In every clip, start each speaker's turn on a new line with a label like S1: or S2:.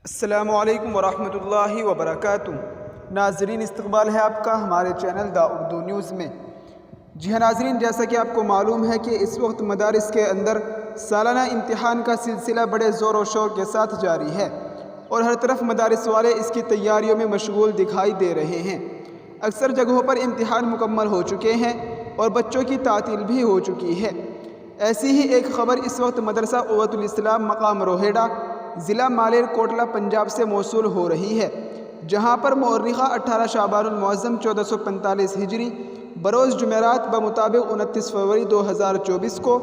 S1: السلام علیکم ورحمۃ اللہ وبرکاتہ۔ ناظرین، استقبال ہے آپ کا ہمارے چینل دا اردو نیوز میں۔ جی ہاں ناظرین، جیسا کہ آپ کو معلوم ہے کہ اس وقت مدارس کے اندر سالانہ امتحان کا سلسلہ بڑے زور و شور کے ساتھ جاری ہے اور ہر طرف مدارس والے اس کی تیاریوں میں مشغول دکھائی دے رہے ہیں۔ اکثر جگہوں پر امتحان مکمل ہو چکے ہیں اور بچوں کی تعطیل بھی ہو چکی ہے۔ ایسی ہی ایک خبر اس وقت مدرسہ قوت الاسلام مقام روہیڑہ، ضلع مالیر کوٹلہ، پنجاب سے موصول ہو رہی ہے، جہاں پر مؤرخہ 18 شعبان المعظم 1445 ہجری بروز جمعرات بمطابق 29 فروری 2024 کو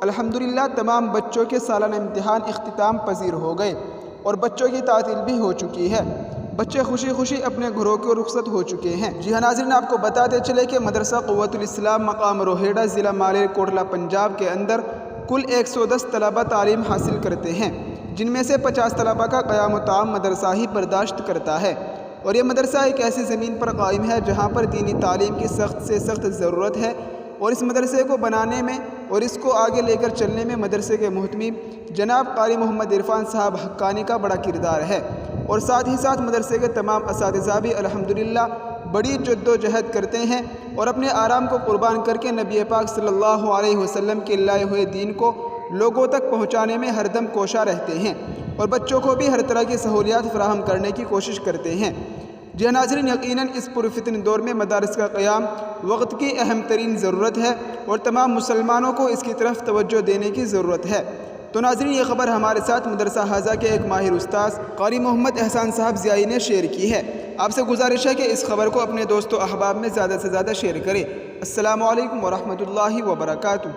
S1: الحمدللہ تمام بچوں کے سالانہ امتحان اختتام پذیر ہو گئے اور بچوں کی تعطیل بھی ہو چکی ہے۔ بچے خوشی خوشی اپنے گھروں کو رخصت ہو چکے ہیں۔ جی ہاں ناظرین، آپ کو بتاتے چلے کہ مدرسہ قوت الاسلام مقام روہیڑہ، ضلع مالیر کوٹلہ، پنجاب کے اندر کل 110 طلبہ تعلیم حاصل کرتے ہیں، جن میں سے 50 طلبہ کا قیام و طعام مدرسہ ہی برداشت کرتا ہے، اور یہ مدرسہ ایک ایسی زمین پر قائم ہے جہاں پر دینی تعلیم کی سخت سے سخت ضرورت ہے، اور اس مدرسے کو بنانے میں اور اس کو آگے لے کر چلنے میں مدرسے کے محتمم جناب قاری محمد عرفان صاحب حقانی کا بڑا کردار ہے، اور ساتھ ہی ساتھ مدرسے کے تمام اساتذہ بھی الحمدللہ بڑی جد و جہد کرتے ہیں اور اپنے آرام کو قربان کر کے نبی پاک صلی اللہ علیہ وسلم کے لائے ہوئے دین کو لوگوں تک پہنچانے میں ہر دم کوشاں رہتے ہیں، اور بچوں کو بھی ہر طرح کی سہولیات فراہم کرنے کی کوشش کرتے ہیں۔ جی ناظرین، یقیناً اس پرفتن دور میں مدارس کا قیام وقت کی اہم ترین ضرورت ہے اور تمام مسلمانوں کو اس کی طرف توجہ دینے کی ضرورت ہے۔ تو ناظرین، یہ خبر ہمارے ساتھ مدرسہ حاضہ کے ایک ماہر استاذ قاری محمد احسان صاحب ضیائی نے شیئر کی ہے۔ آپ سے گزارش ہے کہ اس خبر کو اپنے دوست و احباب میں زیادہ سے زیادہ شیئر کریں۔ السلام علیکم ورحمۃ اللہ وبرکاتہ۔